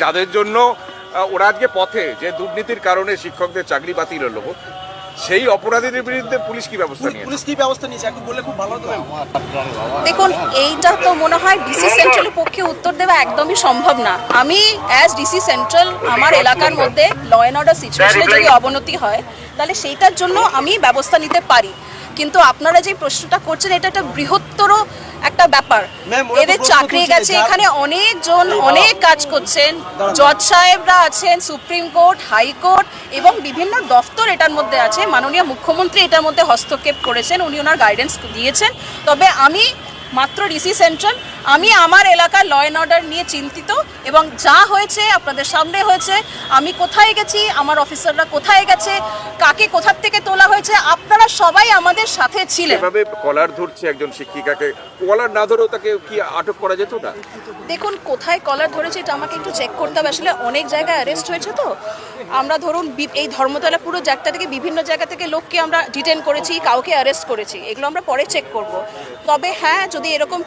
যাদের জন্য ওরা আজকে পথে, যে দুর্নীতির কারণে শিক্ষকদের চাকরি বাতিল হলো, সেই অপরাধীদের বিরুদ্ধে পুলিশ কি ব্যবস্থা নিয়েছে একটু বলে খুব ভালো হতো। দেখুন, এইটা তো মনে হয় ডিসি সেন্ট্রালের পক্ষে উত্তর দেওয়া একদমই সম্ভব না। আমি অ্যাজ ডিসি সেন্ট্রাল আমার এলাকার মধ্যে ল অ্যান্ড অর্ডার সিচুয়েশনে যদি অবনতি হয় তাহলে সেইটার জন্য আমি ব্যবস্থা নিতে পারি, কিন্তু আপনারা যে প্রশ্নটা করছেন এটা একটা বৃহত্তর একটা ব্যাপার। এদের চাকরি গেছে, এখানে অনেকজন অনেক কাজ করছেন, জজ সাহেবরা আছেন, সুপ্রিম কোর্ট, হাইকোর্ট এবং বিভিন্ন দফতর এটার মধ্যে আছে। মাননীয় মুখ্যমন্ত্রী এটার মধ্যে হস্তক্ষেপ করেছেন, উনি ওনার গাইডেন্স দিয়েছেন। তবে আমি মাত্র ডিসি সেন্ট্রাল, আমি আমার এলাকার ল অ্যান্ড অর্ডার নিয়ে চিন্তিত, এবং যা হয়েছে আপনাদের সামনে হয়েছে। আমি কোথায় গেছি, আমার অফিসাররা কোথায় গেছে, কাকে কোথার থেকে তোলা হয়েছে, আপনারা সবাই আমাদের সাথে ছিলেন। এভাবে কলার ধরছে একজন শিক্ষিকাকে, কলার না ধরেও তাকে কি আটক করা যেত না? দেখুন, কোথায় কলার ধরেছে এটা আমাকে একটু চেক করতে হবে। আসলে অনেক জায়গায় অ্যারেস্ট হয়েছে, তো আমরা ধরুন এই ধর্মতলা পুরো জায়গা থেকে বিভিন্ন জায়গা থেকে লোককে আমরা ডিটেন করেছি, কাউকে অ্যারেস্ট করেছি, এগুলো আমরা পরে চেক করব। তবে হ্যাঁ, যদি এরকম